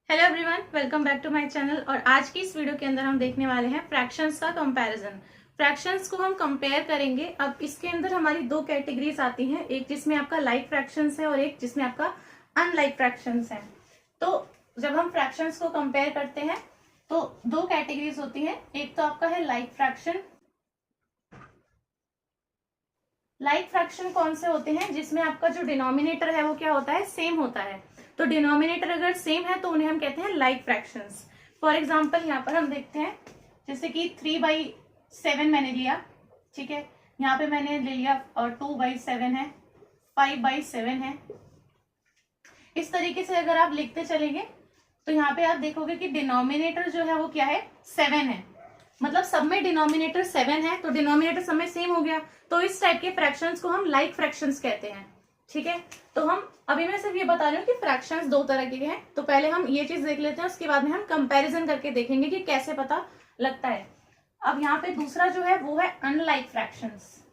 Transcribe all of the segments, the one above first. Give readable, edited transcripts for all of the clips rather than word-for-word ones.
Hello everyone, welcome back to my channel. और आज की इस वीडियो के अंदर हम देखने वाले हैं फ्रैक्शंस का कंपैरिजन। फ्रैक्शंस को हम कंपेयर करेंगे। अब इसके अंदर हमारी दो कैटेगरीज आती हैं, एक जिसमें आपका लाइक फ्रैक्शंस है और एक जिसमें आपका अनलाइक फ्रैक्शंस है। तो जब हम फ्रैक्शंस को कंपेयर करते हैं तो दो कैटेगरीज होती है। एक तो आपका है लाइक फ्रैक्शन। लाइक फ्रैक्शन कौन से होते हैं? जिसमें आपका जो डिनोमिनेटर है वो क्या होता है, सेम होता है। तो डिनोमिनेटर अगर सेम है तो उन्हें हम कहते हैं लाइक फ्रैक्शंस। फॉर एग्जांपल यहाँ पर हम देखते हैं, जैसे कि 3/7 मैंने लिया, ठीक है। यहाँ पे मैंने ले लिया और 2/7 है, 5/7 है। इस तरीके से अगर आप लिखते चलेंगे तो यहाँ पे आप देखोगे कि डिनोमिनेटर जो है वो क्या है, 7 है। मतलब सब में डिनोमिनेटर 7 है तो डिनोमिनेटर सब में सेम हो गया। तो इस टाइप के फ्रैक्शंस को हम लाइक फ्रैक्शंस कहते हैं, ठीक है। तो हम अभी मैं सिर्फ ये बता रही हूँ कि फ्रैक्शंस दो तरह के हैं। तो पहले हम ये चीज देख लेते हैं, उसके बाद में हम कंपैरिजन करके देखेंगे कि कैसे पता लगता है। अब यहाँ पे दूसरा जो है वो है अनलाइक फ्रैक्शंस।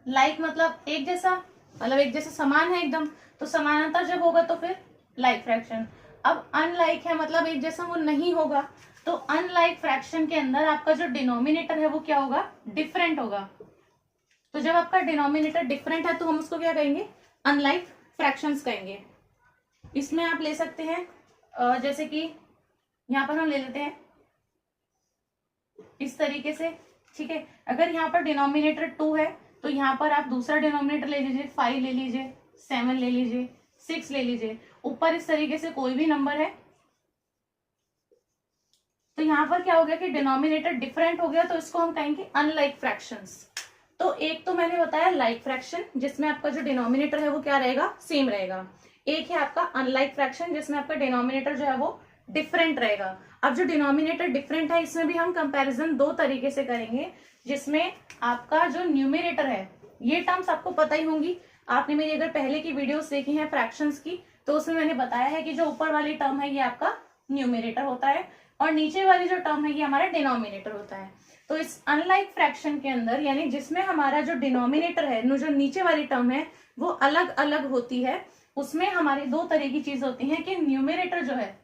लाइक मतलब एक जैसा, मतलब एक जैसा समान है एकदम, तो समानांतर जब होगा तो फिर लाइक फ्रैक्शन। अब अनलाइक है मतलब एक जैसा वो नहीं होगा, तो अनलाइक फ्रैक्शन के अंदर आपका जो डिनोमिनेटर है वो क्या होगा, डिफरेंट होगा। तो जब आपका डिनोमिनेटर डिफरेंट है तो हम उसको क्या कहेंगे, अनलाइक फ्रैक्शंस कहेंगे। इसमें आप ले सकते हैं जैसे कि यहाँ पर हम ले लेते हैं इस तरीके से, ठीक है। अगर यहाँ पर डिनोमिनेटर 2 है तो यहाँ पर आप दूसरा डिनोमिनेटर ले लीजिए, 5 ले लीजिए, 7 ले लीजिए, 6 ले लीजिए। ऊपर इस तरीके से कोई भी नंबर है तो यहाँ पर क्या हो गया कि डिनोमिनेटर डिफरेंट हो गया, तो इसको हम कहेंगे अनलाइक फ्रैक्शंस। तो एक तो मैंने बताया लाइक फ्रैक्शन, जिसमें आपका जो डिनोमिनेटर है वो क्या रहेगा, सेम रहेगा। एक है आपका अनलाइक फ्रैक्शन, जिसमें आपका डिनोमिनेटर जो है वो डिफरेंट रहेगा। अब जो डिनोमिनेटर डिफरेंट है इसमें भी हम कंपैरिजन दो तरीके से करेंगे, जिसमें आपका जो न्यूमिनेटर है, ये टर्म्स आपको पता ही होंगी। आपने मेरी अगर पहले की वीडियोस देखी हैं फ्रैक्शंस की, तो उसमें मैंने बताया है कि जो ऊपर वाली टर्म है ये आपका न्यूमिनेटर होता है और नीचे वाली जो टर्म है ये हमारा डिनोमिनेटर होता है। तो इस अनलाइक फ्रैक्शन के अंदर, यानी जिसमें हमारा जो डिनोमिनेटर है, जो नीचे वाली टर्म है वो अलग अलग होती है, उसमें हमारी दो तरह की चीज होती है कि न्यूमिनेटर जो है,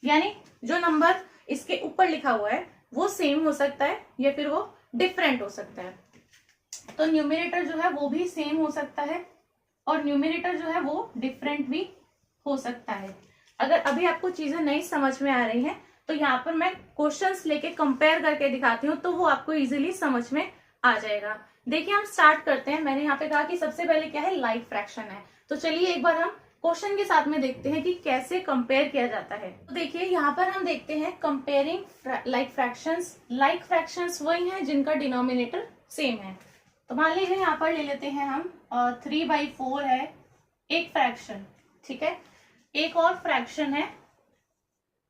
यानी जो नंबर इसके ऊपर लिखा हुआ है वो सेम हो सकता है या फिर वो डिफरेंट हो सकता है। तो न्यूमिनेटर जो है वो भी सेम हो सकता है और न्यूमिनेटर जो है वो डिफरेंट भी हो सकता है। अगर अभी आपको चीजें नहीं समझ में आ रही हैं तो यहाँ पर मैं क्वेश्चंस लेके कंपेयर करके दिखाती हूँ, तो वो आपको इजीली समझ में आ जाएगा। देखिए हम स्टार्ट करते हैं। मैंने यहाँ पे कहा कि सबसे पहले क्या है, लाइक फ्रैक्शन है। तो चलिए एक बार हम क्वेश्चन के साथ में देखते हैं कि कैसे कंपेयर किया जाता है। तो देखिए यहाँ पर हम देखते हैं comparing like fractions. Like fractions वही हैं जिनका डिनोमिनेटर सेम है। तो मान लीजिए यहाँ पर ले लेते हैं हम 3/4 है एक फ्रैक्शन, ठीक है। एक और फ्रैक्शन है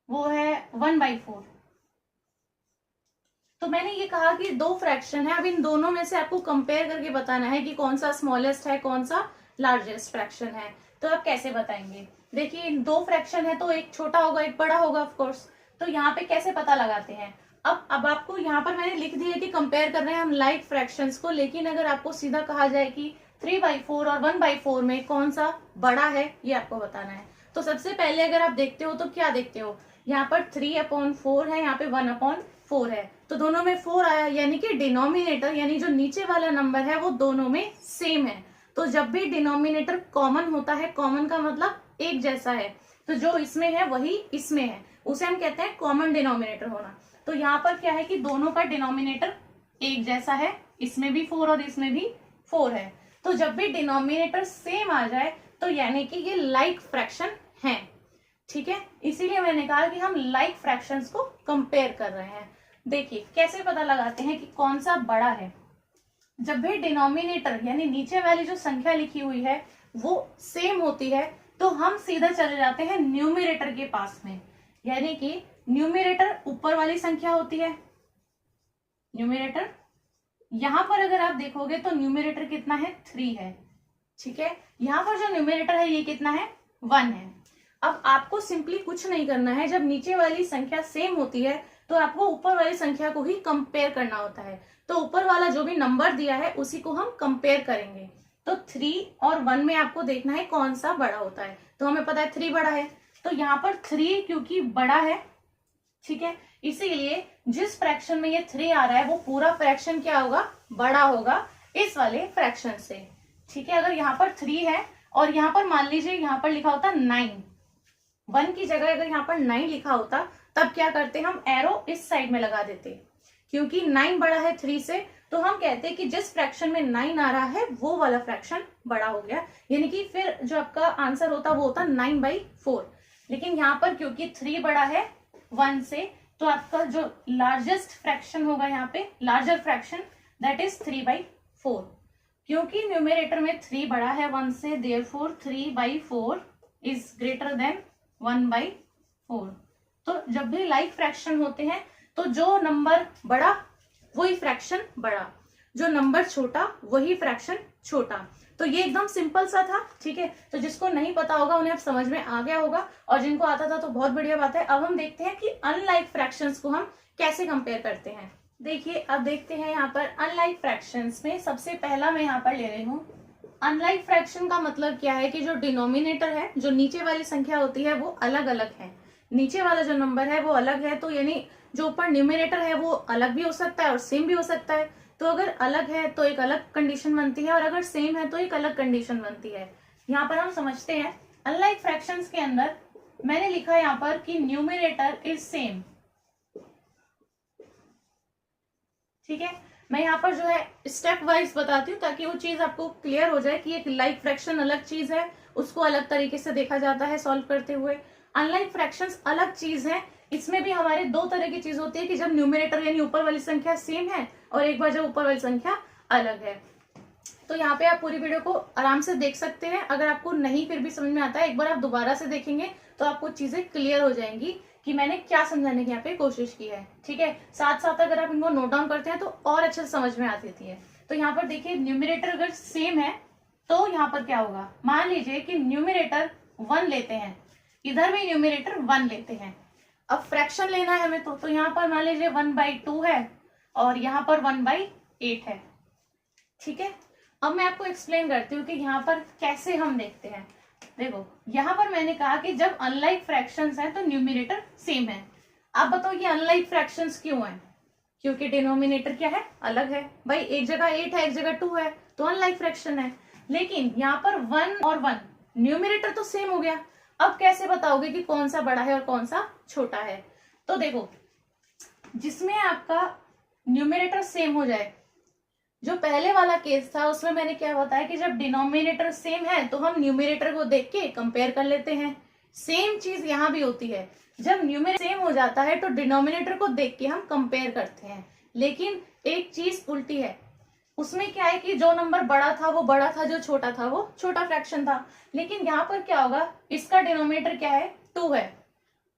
वो है 1/4। तो मैंने ये कहा कि दो फ्रैक्शन है, अब इन दोनों में से आपको कंपेयर करके बताना है कि कौन सा स्मॉलेस्ट है, कौन सा लार्जेस्ट फ्रैक्शन है। तो आप कैसे बताएंगे? देखिए इन दो फ्रैक्शन है तो एक छोटा होगा एक बड़ा होगा ऑफ कोर्स। तो यहाँ पे कैसे पता लगाते हैं? अब आपको यहाँ पर मैंने लिख दिया कि कंपेयर कर रहे हैं हम लाइक फ्रैक्शंस को, लेकिन अगर आपको सीधा कहा जाए कि 3/4 और 1/4 में कौन सा बड़ा है, ये आपको बताना है। तो सबसे पहले अगर आप देखते हो तो क्या देखते हो, यहाँ पर 3/4 है, यहाँ पे 1/4 है, तो दोनों में 4 आया, यानी कि डिनोमिनेटर यानी जो नीचे वाला नंबर है वो दोनों में सेम है। तो जब भी डिनोमिनेटर कॉमन होता है, कॉमन का मतलब एक जैसा है, तो जो इसमें है वही इसमें है, उसे हम कहते हैं कॉमन डिनोमिनेटर होना। तो यहाँ पर क्या है कि दोनों का डिनोमिनेटर एक जैसा है, इसमें भी 4 और इसमें भी 4 है। तो जब भी डिनोमिनेटर सेम आ जाए तो यानी कि ये लाइक फ्रैक्शन है, ठीक है। इसीलिए मैंने कहा कि हम लाइक फ्रैक्शंस को कंपेयर कर रहे हैं। देखिए कैसे पता लगाते हैं कि कौन सा बड़ा है। जब भी डिनोमिनेटर यानी नीचे वाली जो संख्या लिखी हुई है वो सेम होती है तो हम सीधा चले जाते हैं न्यूमिनेटर के पास में, यानी कि न्यूमिनेटर ऊपर वाली संख्या होती है। न्यूमिनेटर यहां पर अगर आप देखोगे तो न्यूमिनेटर कितना है, 3 है, ठीक है। यहां पर जो न्यूमिनेटर है ये कितना है, 1 है। अब आपको सिंपली कुछ नहीं करना है, जब नीचे वाली संख्या सेम होती है तो आपको ऊपर वाली संख्या को ही कंपेयर करना होता है। तो ऊपर वाला जो भी नंबर दिया है उसी को हम कंपेयर करेंगे। तो 3 और 1 में आपको देखना है कौन सा बड़ा होता है। तो हमें पता है 3 बड़ा है, तो यहाँ पर 3 क्योंकि बड़ा है, ठीक है, इसीलिए जिस फ्रैक्शन में ये 3 आ रहा है वो पूरा फ्रैक्शन क्या होगा, बड़ा होगा इस वाले फ्रैक्शन से, ठीक है। अगर यहाँ पर 3 है और यहाँ पर मान लीजिए यहाँ पर लिखा होता 9, 1 की जगह अगर यहाँ पर 9 लिखा होता, तब क्या करते, हम एरो इस साइड में लगा देते, क्योंकि 9 बड़ा है 3 से, तो हम कहते हैं कि जिस फ्रैक्शन में 9 आ रहा है वो वाला फ्रैक्शन बड़ा हो गया, यानी कि फिर जो आपका आंसर होता वो होता 9/4। लेकिन यहाँ पर क्योंकि 3 बड़ा है 1 से, तो आपका जो लार्जेस्ट फ्रैक्शन होगा यहाँ पे, लार्जर फ्रैक्शन, दैट इज 3/4। क्योंकि न्यूमरेटर में 3 बड़ा है 1 से, देयरफॉर 3/4 इज ग्रेटर देन 1/4। तो जब भी लाइक फ्रैक्शन होते हैं तो जो नंबर बड़ा वही फ्रैक्शन बड़ा, जो नंबर छोटा वही फ्रैक्शन छोटा। तो ये एकदम सिंपल सा था, ठीक है। तो जिसको नहीं पता होगा उन्हें अब समझ में आ गया होगा, और जिनको आता था तो बहुत बढ़िया बात है। अब हम देखते हैं कि अनलाइक फ्रैक्शंस को हम कैसे कंपेयर करते हैं। देखिए अब देखते हैं यहाँ पर अनलाइक फ्रैक्शंस में सबसे पहला मैं यहाँ पर ले रही हूँ। अनलाइक फ्रैक्शन का मतलब क्या है कि जो डिनोमिनेटर है, जो नीचे वाली संख्या होती है वो अलग अलग है, नीचे वाला जो नंबर है वो अलग है, तो यानी जो ऊपर न्यूमरेटर है वो अलग भी हो सकता है और सेम भी हो सकता है। तो अगर अलग है तो एक अलग कंडीशन बनती है, और अगर सेम है तो एक अलग कंडीशन बनती है। यहाँ पर हम समझते हैं अनलाइक फ्रैक्शंस के अंदर मैंने लिखा है यहाँ पर कि न्यूमरेटर इज सेम, ठीक है। मैं यहाँ पर जो है स्टेप वाइज बताती हूँ ताकि वो चीज आपको क्लियर हो जाए कि एक लाइक फ्रैक्शन अलग चीज है, उसको अलग तरीके से देखा जाता है सॉल्व करते हुए। अनलाइक फ्रैक्शंस अलग चीज है, इसमें भी हमारे 2 तरह की चीज होती है कि जब न्यूमरेटर यानी ऊपर वाली संख्या सेम है और एक बार जब ऊपर वाली संख्या अलग है। तो यहाँ पे आप पूरी वीडियो को आराम से देख सकते हैं। अगर आपको नहीं फिर भी समझ में आता है, एक बार आप दोबारा से देखेंगे तो आपको चीजें क्लियर हो जाएंगी कि मैंने क्या समझाने की यहाँ पे कोशिश की है, ठीक है। साथ साथ अगर आप इनको नोट डाउन करते हैं तो और अच्छे से समझ में आती है। तो यहाँ पर देखिए न्यूमरेटर अगर सेम है तो यहाँ पर क्या होगा, मान लीजिए कि न्यूमरेटर 1 लेते हैं, इधर भी न्यूमरेटर 1 लेते हैं। अब फ्रैक्शन लेना है हमें, तो यहाँ पर मान लीजिए 1/2 है और यहाँ पर 1/8 है, ठीक है। अब मैं आपको एक्सप्लेन करती हूँ कि यहाँ पर कैसे हम देखते हैं। देखो यहाँ पर मैंने कहा कि जब अनलाइक फ्रैक्शंस हैं तो न्यूमरेटर सेम है। अब बताओ ये अनलाइक फ्रैक्शंस क्यों है, क्योंकि डिनोमिनेटर क्या है, अलग है। भाई एक जगह 8 है एक जगह 2 है तो अनलाइक फ्रैक्शन है। लेकिन यहाँ पर 1 और 1 न्यूमरेटर तो सेम हो गया, अब कैसे बताओगे कि कौन सा बड़ा है और कौन सा छोटा है। तो देखो जिसमें आपका न्यूमरेटर सेम हो जाए, जो पहले वाला केस था उसमें मैंने क्या बताया कि जब डिनोमिनेटर सेम है तो हम न्यूमरेटर को देख के कंपेयर कर लेते हैं। सेम चीज यहाँ भी होती है, जब न्यूमरेटर सेम हो जाता है तो डिनोमिनेटर को देख के हम कंपेयर करते हैं। लेकिन एक चीज उल्टी है, उसमें क्या है कि जो नंबर बड़ा था वो बड़ा था, जो छोटा था वो छोटा फ्रैक्शन था। लेकिन यहाँ पर क्या होगा, इसका डिनोमिनेटर क्या है, 2 है,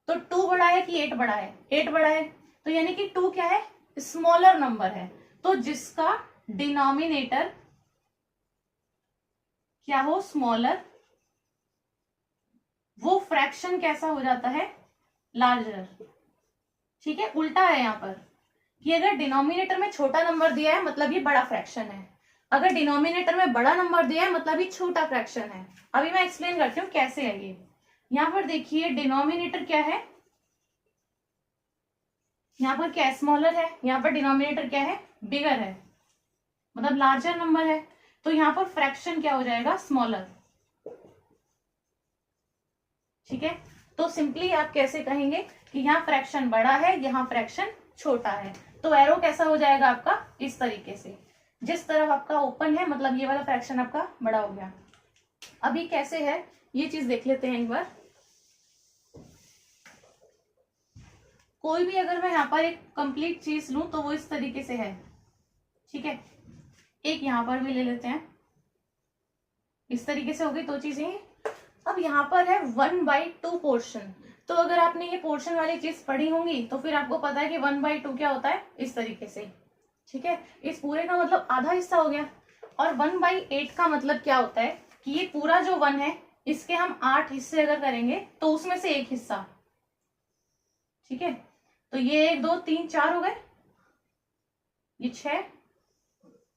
तो 2 बड़ा है कि 8 बड़ा है, 8 बड़ा है, तो यानी कि 2 क्या है, स्मॉलर नंबर है। तो जिसका डिनोमिनेटर क्या हो, स्मॉलर, वो फ्रैक्शन कैसा हो जाता है, लार्जर, ठीक है। उल्टा है यहाँ पर कि अगर डिनोमिनेटर में छोटा नंबर दिया है मतलब ये बड़ा फ्रैक्शन है, अगर डिनोमिनेटर में बड़ा नंबर दिया है मतलब ये छोटा फ्रैक्शन है। अभी मैं एक्सप्लेन करती हूँ कैसे है ये। यहाँ पर देखिए डिनोमिनेटर क्या है, यहाँ पर क्या है, स्मॉलर है, यहाँ पर डिनोमिनेटर क्या है, बिगर है, मतलब लार्जर नंबर है। तो यहाँ पर फ्रैक्शन क्या हो जाएगा, स्मॉलर, ठीक है। तो सिंपली आप कैसे कहेंगे कि यहाँ फ्रैक्शन बड़ा है, यहाँ फ्रैक्शन छोटा है। तो एरो कैसा हो जाएगा आपका, इस तरीके से, जिस तरफ आपका ओपन है मतलब ये वाला फ्रैक्शन आपका बड़ा हो गया। अभी कैसे है ये चीज देख लेते हैं एक बार। कोई भी अगर मैं यहाँ पर एक कंप्लीट चीज लूं तो वो इस तरीके से है, ठीक है। एक यहाँ पर भी ले लेते हैं, इस तरीके से हो गई 2 चीजें। अब यहाँ पर है 1/2 पोर्शन, तो अगर आपने ये पोर्शन वाली चीज पढ़ी होंगी तो फिर आपको पता है कि 1/2 क्या होता है, इस तरीके से, ठीक है। इस पूरे का मतलब आधा हिस्सा हो गया। और 1/8 का मतलब क्या होता है कि ये पूरा जो 1 है इसके हम 8 हिस्से अगर करेंगे तो उसमें से एक हिस्सा, ठीक है। तो ये 1 2 3 4 हो गए, ये 6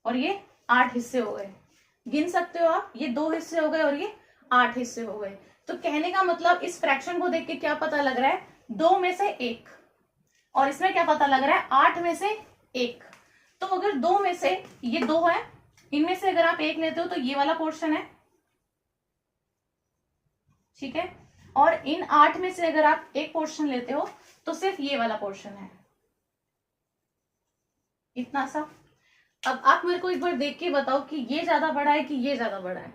और ये 8 हिस्से हो गए। गिन सकते हो आप, ये 2 हिस्से हो गए और ये 8 हिस्से हो गए। तो कहने का मतलब इस फ्रैक्शन को देख के क्या पता लग रहा है, 2 में से 1, और इसमें क्या पता लग रहा है, 8 में से 1। तो अगर 2 में से ये 2 है, इनमें से अगर आप 1 लेते हो तो ये वाला पोर्शन है, ठीक है, और इन 8 में से अगर आप एक पोर्शन लेते हो तो सिर्फ ये वाला पोर्शन है, इतना सा। अब आप मेरे को एक बार देख के बताओ कि ये ज्यादा बड़ा है कि ये ज्यादा बड़ा है।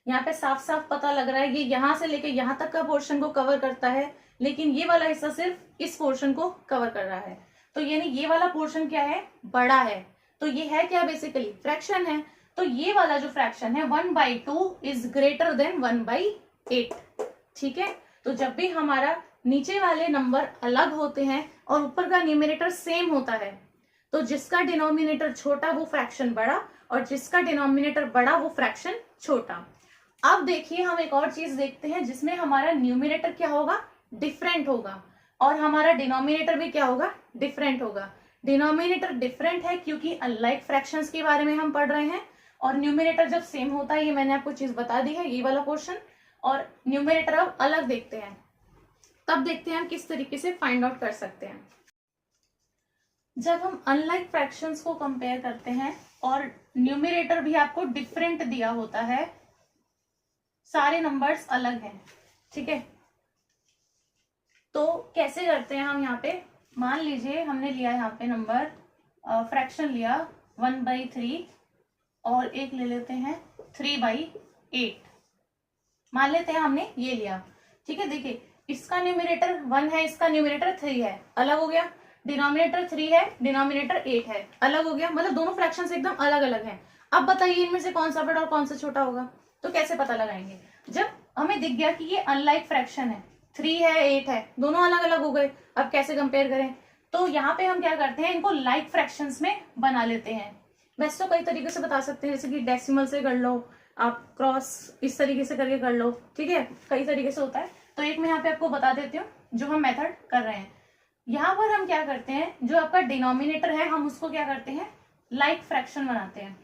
यहाँ पे साफ साफ पता लग रहा है ये यहां से लेके यहां तक का पोर्शन को कवर करता है, लेकिन ये वाला हिस्सा सिर्फ इस पोर्शन को कवर कर रहा है। तो यानी ये वाला पोर्शन क्या है, बड़ा है। तो ये है क्या, बेसिकली फ्रैक्शन है। तो ये वाला जो फ्रैक्शन है 1/2 इज ग्रेटर देन 1/8, ठीक है। तो जब भी हमारा नीचे वाले नंबर अलग होते हैं और ऊपर का न्यूमरेटर सेम होता है, तो जिसका डिनोमिनेटर छोटा वो फ्रैक्शन बड़ा, और जिसका डिनोमिनेटर बड़ा वो फ्रैक्शन छोटा। अब देखिए हम एक और चीज देखते हैं जिसमें हमारा न्यूमरेटर क्या होगा, डिफरेंट होगा, और हमारा डिनोमिनेटर भी क्या होगा, डिफरेंट होगा। डिनोमिनेटर डिफरेंट है क्योंकि अनलाइक फ्रैक्शंस के बारे में हम पढ़ रहे हैं, और न्यूमरेटर जब सेम होता है, ये मैंने आपको चीज बता दी है, ये वाला पोर्शन, और न्यूमरेटर अब अलग देखते हैं। तब देखते हैं हम किस तरीके से फाइंड आउट कर सकते हैं। जब हम अनलाइक फ्रैक्शंस को कंपेयर करते हैं और न्यूमरेटर भी आपको डिफरेंट दिया होता है, सारे नंबर्स अलग हैं, ठीक है, तो कैसे करते हैं हम। यहाँ पे मान लीजिए हमने लिया यहाँ पे नंबर, फ्रैक्शन लिया 1/3, और एक ले लेते हैं 3/8, मान लेते हैं हमने ये लिया, ठीक है। देखिए इसका न्यूमरेटर 1 है, इसका न्यूमरेटर 3 है, अलग हो गया। डिनोमिनेटर 3 है, डिनोमिनेटर 8 है, अलग हो गया। मतलब दोनों फ्रैक्शंस एकदम अलग अलग हैं। अब बताइए इनमें से कौन सा बड़ा और कौन सा छोटा होगा। तो कैसे पता लगाएंगे, जब हमें दिख गया कि ये अनलाइक फ्रैक्शन है, 3 है 8 है, दोनों अलग अलग हो गए, अब कैसे कंपेयर करें। तो यहाँ पे हम क्या करते हैं, इनको लाइक फ्रैक्शंस में बना लेते हैं। वैसे तो कई तरीके से बता सकते हैं, जैसे कि डेसिमल से कर लो आप, क्रॉस इस तरीके से करके कर लो, ठीक है, कई तरीके से होता है। तो एक मैं यहाँ पे आपको बता देती हूँ जो हम मेथड कर रहे हैं। यहाँ पर हम क्या करते हैं, जो आपका डिनोमिनेटर है हम उसको क्या करते हैं, लाइक फ्रैक्शन बनाते हैं।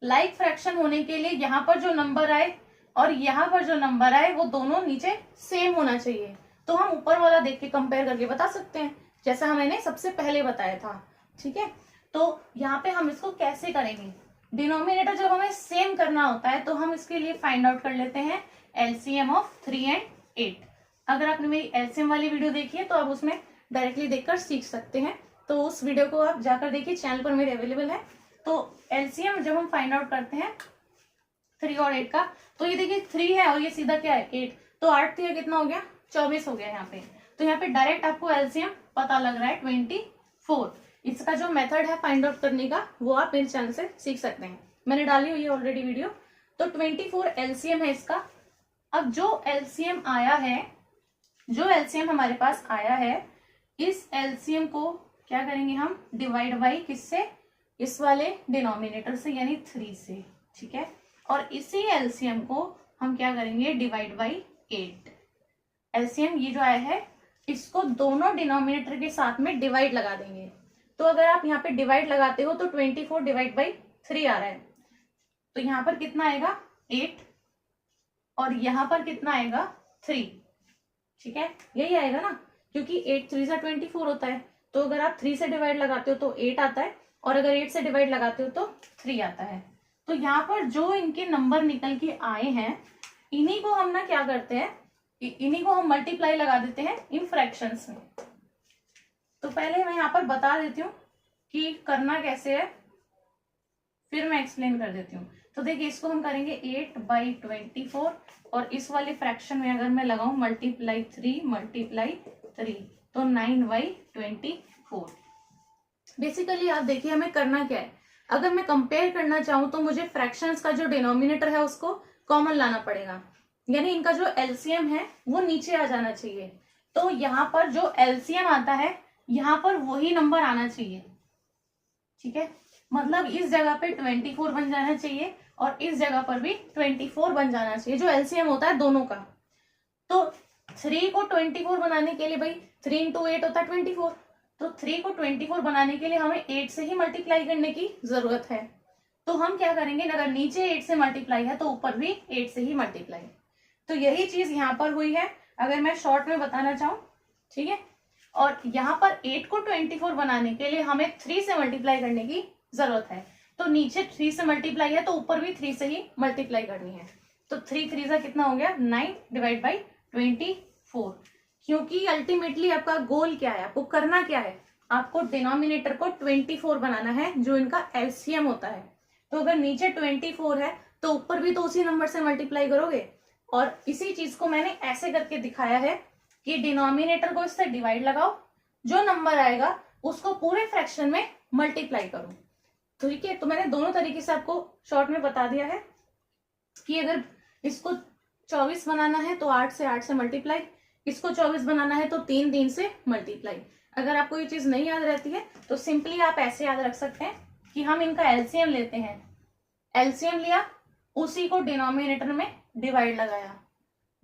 लाइक फ्रैक्शन होने के लिए यहाँ पर जो नंबर आए और यहाँ पर जो नंबर आए वो दोनों नीचे सेम होना चाहिए। तो हम ऊपर वाला देख के कंपेयर करके बता सकते हैं, जैसा हमने सबसे पहले बताया था, ठीक है। तो यहाँ पे हम इसको कैसे करेंगे, डिनोमिनेटर जब हमें सेम करना होता है तो हम इसके लिए फाइंड आउट कर लेते हैं एलसीएम ऑफ 3 एंड 8। अगर आपने मेरी एलसीएम वाली वीडियो देखी है तो आप उसमें डायरेक्टली देखकर सीख सकते हैं, तो उस वीडियो को आप जाकर देखिए, चैनल पर मेरे अवेलेबल है। तो एलसीएम जब हम फाइंड आउट करते हैं 3 और 8 का, तो ये देखिए 3 है और ये सीधा क्या है 8, तो 8 3 कितना हो गया, 24 हो गया यहाँ पे। तो यहाँ पे डायरेक्ट आपको एलसीएम पता लग रहा है 24। इसका जो मेथड है फाइंड आउट करने का वो आप मेरे चैनल से सीख सकते हैं, मैंने डाली हुई है ऑलरेडी वीडियो। तो 24 एलसीएम है इसका। अब जो एलसीएम आया है, जो एलसीएम हमारे पास आया है, इस एलसीएम को क्या करेंगे हम, डिवाइड बाई किससे, इस वाले डिनोमिनेटर से यानी 3 से, ठीक है। और इसी एलसीएम को हम क्या करेंगे, डिवाइड बाई 8। एलसीएम ये जो आया है इसको दोनों डिनोमिनेटर के साथ में डिवाइड लगा देंगे। तो अगर आप यहाँ पे डिवाइड लगाते हो तो 24 डिवाइड बाई 3 आ रहा है, तो यहाँ पर कितना आएगा 8, और यहाँ पर कितना आएगा 3, ठीक है, यही आएगा ना, क्योंकि 8 3 × 24 होता है। तो अगर आप 3 से डिवाइड लगाते हो तो 8 आता है, और अगर 8 से डिवाइड लगाते हो तो 3 आता है। तो यहाँ पर जो इनके नंबर निकल के आए हैं, इन्हीं को हम ना क्या करते हैं, इन्हीं को हम मल्टीप्लाई लगा देते हैं इन फ्रैक्शंस में। तो पहले मैं यहाँ पर बता देती हूँ कि करना कैसे है, फिर मैं एक्सप्लेन कर देती हूँ। तो देखिए इसको हम करेंगे 8/24, और इस वाले फ्रैक्शन में अगर मैं लगाऊं मल्टीप्लाई 3 तो 9/24। बेसिकली आप देखिए हमें करना क्या है, अगर मैं कंपेयर करना चाहूं तो मुझे फ्रैक्शंस का जो डिनोमिनेटर है उसको कॉमन लाना पड़ेगा, यानी इनका जो एलसीएम है वो नीचे आ जाना चाहिए। तो यहाँ पर जो एलसीएम आता है यहाँ पर वही नंबर आना चाहिए, ठीक है, मतलब इस जगह पे 24 बन जाना चाहिए और इस जगह पर भी 24 बन जाना चाहिए, जो एलसीएम होता है दोनों का। तो 3 को 24 बनाने के लिए भाई 3 × 8 होता है 24, तो 3 को 24 बनाने के लिए हमें 8 से ही मल्टीप्लाई करने की जरूरत है। तो हम क्या करेंगे, अगर नीचे 8 से मल्टीप्लाई है तो ऊपर भी 8 से ही मल्टीप्लाई। तो यही चीज यहाँ पर हुई है, अगर मैं शॉर्ट में बताना चाहूँ, ठीक है। और यहाँ पर 8 को 24 बनाने के लिए हमें 3 से मल्टीप्लाई करने की जरूरत है। तो नीचे 3 से मल्टीप्लाई है तो ऊपर भी 3 से ही मल्टीप्लाई करनी है। तो 3 3 का कितना हो गया 9 डिवाइड बाई 24। क्योंकि अल्टीमेटली आपका गोल क्या है, आपको करना क्या है, आपको डिनोमिनेटर को 24 बनाना है जो इनका एलसीएम होता है। तो अगर नीचे 24 है तो ऊपर भी तो उसी नंबर से मल्टीप्लाई करोगे। और इसी चीज को मैंने ऐसे करके दिखाया है कि डिनोमिनेटर को इससे डिवाइड लगाओ, जो नंबर आएगा उसको पूरे फ्रैक्शन में मल्टीप्लाई करो। ठीक है, तो मैंने दोनों तरीके से आपको शॉर्ट में बता दिया है कि अगर इसको 24 बनाना है तो 8 से मल्टीप्लाई, इसको 24 बनाना है तो 3 3 से मल्टीप्लाई। अगर आपको ये चीज नहीं याद रहती है तो सिंपली आप ऐसे याद रख सकते हैं कि हम इनका एलसीएम लेते हैं, एलसीएम लिया, उसी को डिनोमिनेटर में डिवाइड लगाया,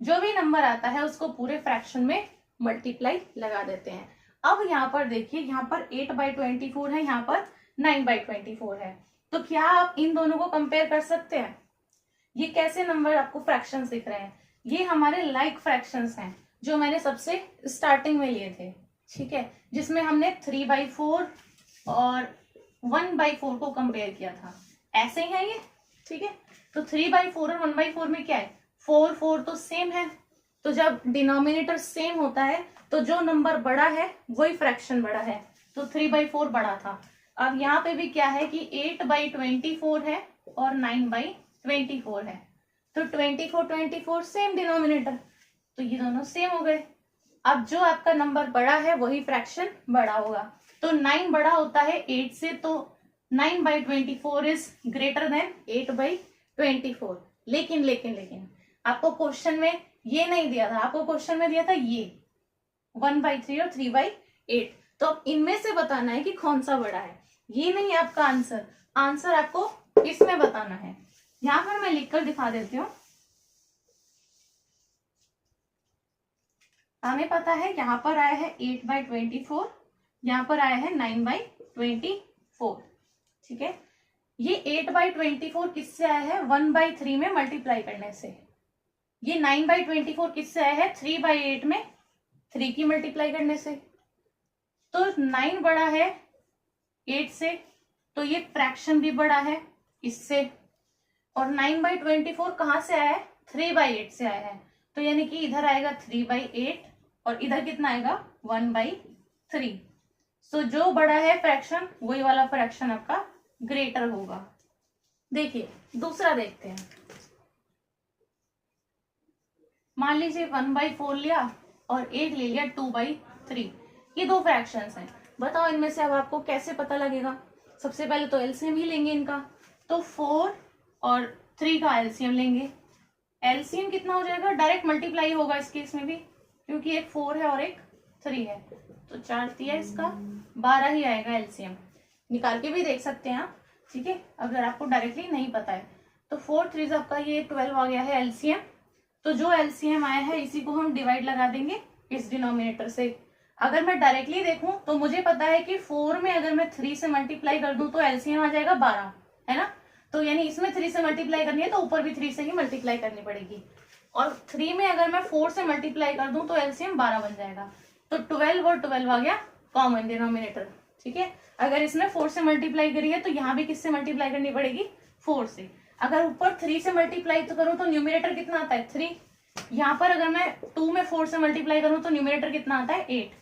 जो भी नंबर आता है उसको पूरे फ्रैक्शन में मल्टीप्लाई लगा देते हैं। अब यहाँ पर देखिए, यहाँ पर 8/24 है, यहाँ पर 9/24 है। तो क्या आप इन दोनों को कंपेयर कर सकते हैं? ये कैसे नंबर आपको फ्रैक्शंस दिख रहे हैं? ये हमारे लाइक फ्रैक्शंस हैं जो मैंने सबसे स्टार्टिंग में लिए थे, ठीक है, जिसमें हमने 3/4 और 1/4 को कंपेयर किया था। ऐसे ही है ये, ठीक है। तो 3/4 और 1/4 में क्या है, 4 4 तो सेम है। तो जब डिनोमिनेटर सेम होता है तो जो नंबर बड़ा है वही फ्रैक्शन बड़ा है, तो 3/4 बड़ा था। अब यहाँ पे भी क्या है कि 8/24 है और 9/24 है, तो 24 सेम डिनोमिनेटर, तो ये दोनों सेम हो गए। अब जो आपका नंबर बड़ा है वही फ्रैक्शन बड़ा होगा। तो 9 बड़ा होता है 8 से, तो 9/24 इज ग्रेटर देन 8/24। लेकिन आपको क्वेश्चन में ये नहीं दिया था, आपको क्वेश्चन में दिया था ये 1/3 और 3/8। तो अब इनमें से बताना है कि कौन सा बड़ा है, ये नहीं आपका आंसर, आंसर आपको इसमें बताना है। यहां पर मैं लिखकर दिखा देती हूँ। हमें पता है यहाँ पर आया है 8/24, यहाँ पर आया है 9/24, ठीक है। ये 8/24 किससे आया है, 1/3 में मल्टीप्लाई करने से। ये 9/24 किससे आया है, 3/8 में 3 की मल्टीप्लाई करने से। तो 9 बड़ा है 8 से, तो ये फ्रैक्शन भी बड़ा है इससे। और 9/24 कहाँ से आया है, 3/8 से आया है, तो यानी कि इधर आएगा 3/8 और इधर कितना आएगा 1/3। सो जो बड़ा है फ्रैक्शन वही वाला फ्रैक्शन आपका ग्रेटर होगा। देखिए दूसरा देखते हैं। मान लीजिए 1/4 लिया और एक ले लिया 2/3। ये दो फ्रैक्शंस हैं, बताओ इनमें से अब आपको कैसे पता लगेगा? सबसे पहले तो एलसीएम ही लेंगे इनका, तो 4 और 3 का एलसीएम लेंगे। एलसीएम कितना हो जाएगा, डायरेक्ट मल्टीप्लाई होगा इस केस में भी, क्योंकि एक 4 है और एक 3 है, तो 4 3 इसका 12 ही आएगा एलसीएम। निकाल के भी देख सकते हैं आप, ठीक है, अगर आपको डायरेक्टली नहीं पता है। तो 4 3 आपका ये 12 आ गया है एलसीएम। तो जो एलसीएम आया है इसी को हम डिवाइड लगा देंगे इस डिनोमिनेटर से। अगर मैं डायरेक्टली देखूं तो मुझे पता है कि 4 में अगर मैं 3 से मल्टीप्लाई कर दूं तो एलसीएम आ जाएगा 12, है ना। तो यानी इसमें 3 से मल्टीप्लाई करनी है तो ऊपर भी 3 से ही मल्टीप्लाई करनी पड़ेगी। और 3 में अगर मैं 4 से मल्टीप्लाई कर दूं तो एलसीएम 12 बन जाएगा। तो 12 और 12 आ गया कॉमन डिनोमिनेटर, ठीक है। अगर इसमें 4 से मल्टीप्लाई करी है तो यहाँ भी किससे मल्टीप्लाई करनी पड़ेगी, 4 से। अगर ऊपर 3 से मल्टीप्लाई तो करूं तो न्यूमिनेटर कितना आता है 3। यहाँ पर अगर मैं 2 में 4 से मल्टीप्लाई करूं तो न्यूमिनेटर कितना आता है 8।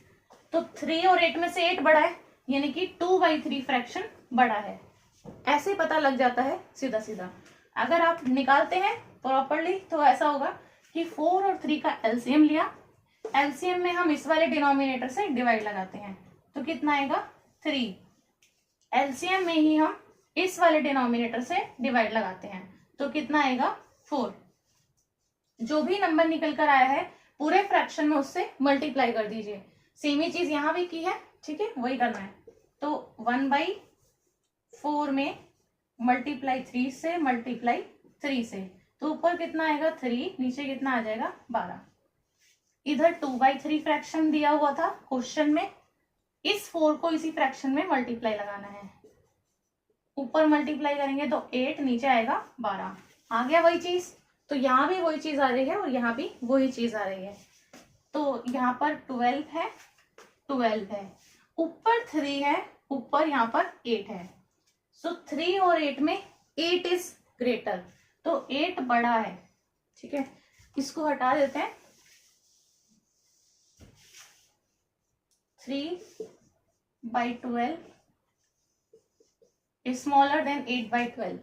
तो 3 और 8 में से 8 बड़ा है, यानी कि 2/3 फ्रैक्शन बड़ा है। ऐसे पता लग जाता है सीधा सीधा। अगर आप निकालते हैं प्रॉपरली तो ऐसा होगा कि 4 और 3 का एलसीएम लिया, एलसीएम में हम इस वाले डिनोमिनेटर से डिवाइड लगाते हैं तो कितना आएगा 3। एलसीएम में ही हम इस वाले डिनोमिनेटर से डिवाइड लगाते हैं तो कितना आएगा 4। जो भी नंबर निकल कर आया है पूरे फ्रैक्शन में उससे मल्टीप्लाई कर दीजिए। सेम ही चीज यहां भी की है, ठीक है, वही करना है। तो 1/4 में मल्टीप्लाई 3 से मल्टीप्लाई 3 से, तो ऊपर कितना आएगा 3, नीचे कितना आ जाएगा 12। इधर 2/3 फ्रैक्शन दिया हुआ था क्वेश्चन में, इस 4 को इसी फ्रैक्शन में मल्टीप्लाई लगाना है। ऊपर मल्टीप्लाई करेंगे तो 8, नीचे आएगा 12, आ गया वही चीज। तो तो यहाँ भी वही चीज आ रही है और यहाँ भी वही चीज आ रही है। तो यहाँ पर 12 है, 12 है, ऊपर 3 है, ऊपर यहाँ पर 8 है। सो 3 और 8 में 8 इज ग्रेटर, तो 8 बड़ा है। ठीक है, इसको हटा देते हैं। 3/12 इज स्मॉलर देन 8/12।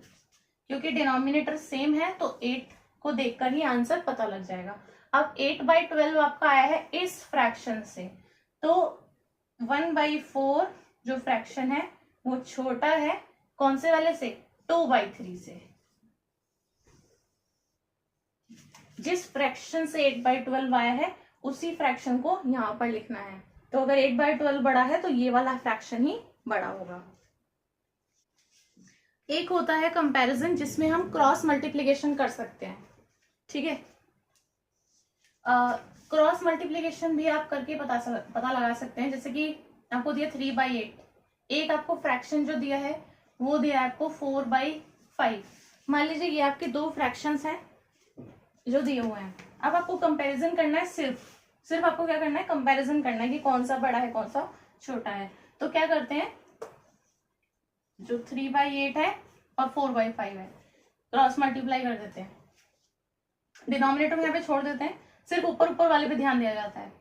क्योंकि डिनोमिनेटर सेम है तो 8 को देखकर ही आंसर पता लग जाएगा। अब 8/12 आपका आया है इस फ्रैक्शन से, तो 1/4 जो फ्रैक्शन है वो छोटा है कौन से वाले से? 2/3 से। जिस फ्रैक्शन से 8/12 आया है उसी फ्रैक्शन को यहाँ पर लिखना है। तो अगर 8/12 बड़ा है तो ये वाला फ्रैक्शन ही बड़ा होगा। एक होता है कंपैरिजन जिसमें हम क्रॉस मल्टीप्लिकेशन कर सकते हैं। ठीक है, क्रॉस मल्टीप्लिकेशन भी आप करके पता लगा सकते हैं। जैसे कि आपको दिया 3/8, एक आपको फ्रैक्शन जो दिया है वो दिया है आपको 4/5। मान लीजिए ये आपके दो फ्रैक्शंस हैं जो दिए हुए हैं। अब आपको कंपैरिजन करना है, सिर्फ आपको क्या करना है? कंपैरिजन करना है कि कौन सा बड़ा है कौन सा छोटा है। तो क्या करते हैं, जो 3/8 है और 4/5 है, क्रॉस मल्टीप्लाई कर देते हैं। डिनोमिनेटर में यहाँ पे छोड़ देते हैं, सिर्फ ऊपर वाले पे ध्यान दिया जाता है।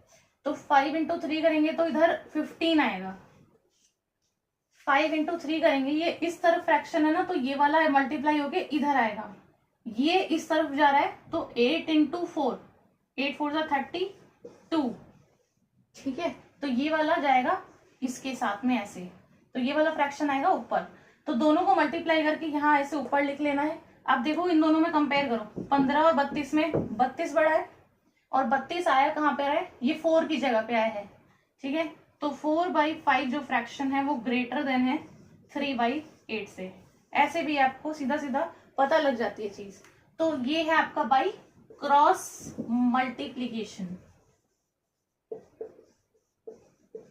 तो 5 × 3 करेंगे तो इधर 15 आएगा। 5 × 3 करेंगे, ये इस तरफ फ्रैक्शन है ना, तो ये वाला मल्टीप्लाई होके इधर आएगा। ये इस तरफ जा रहा है तो 8 × 4, 8 4 32। ठीक है, तो ये वाला जाएगा इसके साथ में ऐसे, तो ये वाला फ्रैक्शन आएगा ऊपर। तो दोनों को मल्टीप्लाई करके यहाँ ऐसे ऊपर लिख लेना है। आप देखो इन दोनों में कंपेयर करो, 15 और 32 में 32 बड़ा है, और 32 आया कहाँ पे आया है? ये 4 की जगह पे आया है। ठीक है, तो 4/5 जो फ्रैक्शन है वो ग्रेटर देन है 3/8 से। ऐसे भी आपको सीधा सीधा पता लग जाती है चीज। तो ये है आपका by cross multiplication.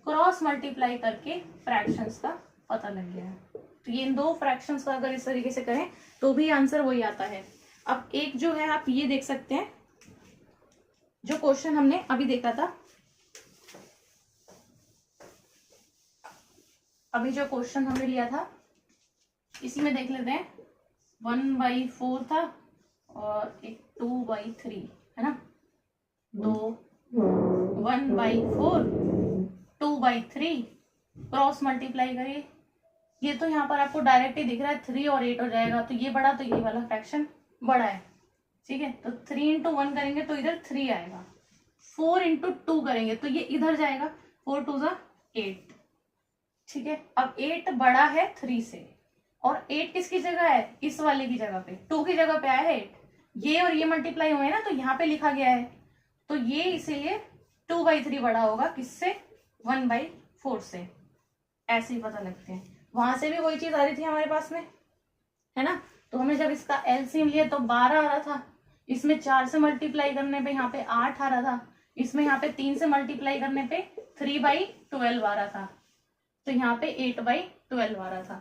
Cross multiply करके फ्रैक्शंस का पता लग गया है। तो ये इन दो फ्रैक्शंस का अगर इस तरीके से करें तो भी आंसर वही आता है। अब एक जो है आप ये देख सकते हैं, जो क्वेश्चन हमने अभी देखा था, अभी जो क्वेश्चन हमने लिया था इसी में देख लेते हैं। 1/4 था और एक 2/3 है ना, तो 1/4 2/3 क्रॉस मल्टीप्लाई करिए। ये तो यहाँ पर आपको डायरेक्ट ही दिख रहा है, 3 और 8 हो जाएगा, तो ये बड़ा, तो ये वाला फ्रैक्शन बड़ा है। ठीक है, तो 3 × 1 करेंगे तो इधर 3 आएगा। 4 × 2 करेंगे तो ये इधर जाएगा, 4 2 8। ठीक है, अब 8 बड़ा है 3 से, और 8 किसकी जगह है? इस वाले की जगह पे, 2 की जगह पे आया है 8। ये और ये मल्टीप्लाई हुए ना, तो यहाँ पे लिखा गया है, तो ये इसीलिए 2/3 बड़ा होगा किससे? 1/4 से। ऐसे ही पता लगते हैं। वहां से भी वही चीज आ रही थी हमारे पास में, है ना। तो हमने जब इसका एलसीएम लिया तो 12 आ रहा था, इसमें 4 से मल्टीप्लाई करने पे यहाँ पे 8 आ रहा था, इसमें यहाँ पे 3 से मल्टीप्लाई करने पे 3/12 आ रहा था, तो यहाँ पे 8/12 आ रहा था।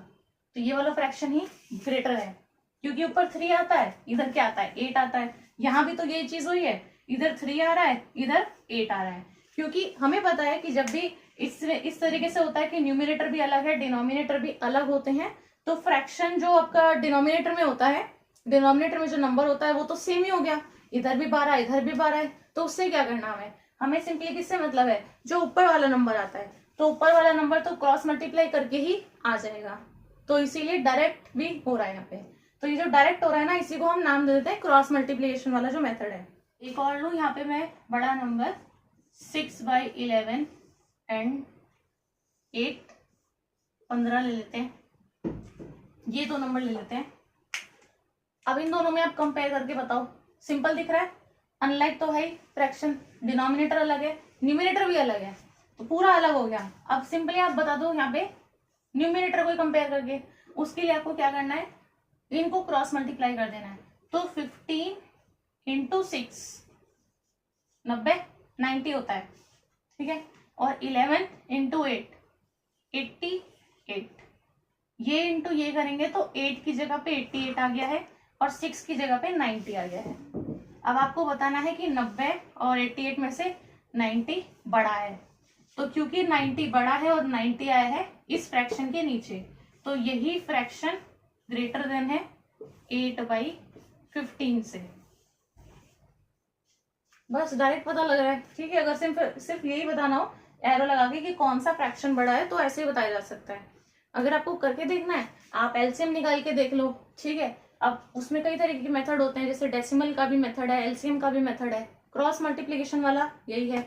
तो ये वाला फ्रैक्शन ही ग्रेटर है, क्योंकि ऊपर 3 आता है, इधर क्या आता है? 8 आता है। यहाँ भी तो यही चीज हुई है, इधर 3 आ रहा है, इधर 8 आ रहा है। क्योंकि हमें पता है कि जब भी इस तरीके से होता है कि न्यूमिनेटर भी अलग है, डिनोमिनेटर भी अलग होते हैं, तो फ्रैक्शन जो आपका डिनोमिनेटर में होता है, डिनोमिनेटर में जो नंबर होता है वो तो सेम ही हो गया, इधर भी 12 इधर भी 12 है। तो उससे क्या करना हमें सिंपली किससे मतलब है? जो ऊपर वाला नंबर आता है, तो ऊपर वाला नंबर तो क्रॉस मल्टीप्लाई करके ही आ जाएगा, तो इसीलिए डायरेक्ट भी हो रहा है यहाँ पे। तो ये जो डायरेक्ट हो रहा है ना, इसी को हम नाम दे देते हैं क्रॉस मल्टीप्लिकेशन वाला जो मेथड है। एक और लू, यहाँ पे मैं बड़ा नंबर 6/11 एंड 8 15 ले लेते हैं, ये दो नंबर ले लेते हैं। अब इन दोनों में आप कंपेयर करके बताओ, सिंपल दिख रहा है, अनलाइक तो है ही, फ्रैक्शन डिनोमिनेटर अलग है, न्यूमिनेटर भी अलग है, तो पूरा अलग हो गया। अब सिंपली आप बता दो यहाँ पे न्यूमिनेटर को कंपेयर करके, उसके लिए आपको क्या करना है? इनको क्रॉस मल्टीप्लाई कर देना है। तो 15 × 6 90 होता है, ठीक है, और 11 × 8 88। ये इंटू ये करेंगे तो 8 की जगह पे 88 आ गया है और 6 की जगह पे 90 आ गया है। अब आपको बताना है कि 90 और 88 में से 90 बड़ा है। तो क्योंकि 90 बड़ा है और 90 आया है इस फ्रैक्शन के नीचे, तो यही फ्रैक्शन ग्रेटर देन है 8/15 से। बस डायरेक्ट पता लग रहा है, ठीक है। अगर सिर्फ यही बताना हो एरो लगा के कि कौन सा फ्रैक्शन बड़ा है, तो ऐसे ही बताया जा सकता है। अगर आपको करके देखना है, आप एलसीएम निकाल के देख लो, ठीक है। अब उसमें कई तरीके के मेथड होते हैं, जैसे डेसिमल का भी मेथड है, एलसीएम का भी मेथड है, क्रॉस मल्टीप्लीकेशन वाला यही है।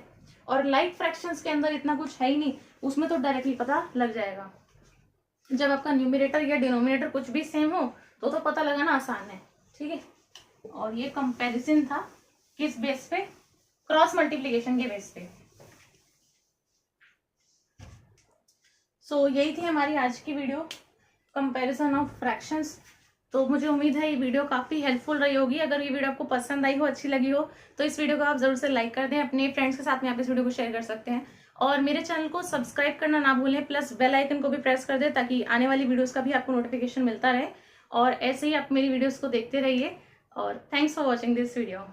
और लाइक फ्रैक्शंस के अंदर इतना कुछ है ही नहीं, उसमें तो डायरेक्टली पता लग जाएगा। जब आपका न्यूमरेटर या डिनोमिनेटर कुछ भी सेम हो तो पता लगाना आसान है, ठीक है। और ये कंपैरिजन था किस बेस पे? क्रॉस मल्टीप्लीकेशन के बेस पे। सो यही थी हमारी आज की वीडियो, कंपैरिजन ऑफ फ्रैक्शंस। तो मुझे उम्मीद है ये वीडियो काफी हेल्पफुल रही होगी। अगर ये वीडियो आपको पसंद आई हो, अच्छी लगी हो, तो इस वीडियो को आप जरूर से लाइक कर दें। अपने फ्रेंड्स के साथ में आप इस वीडियो को शेयर कर सकते हैं और मेरे चैनल को सब्सक्राइब करना ना भूलें, प्लस बेल आइकन को भी प्रेस कर दें ताकि आने वाली वीडियोस का भी आपको नोटिफिकेशन मिलता रहे। और ऐसे ही आप मेरी वीडियोस को देखते रहिए। और thanks for watching this video.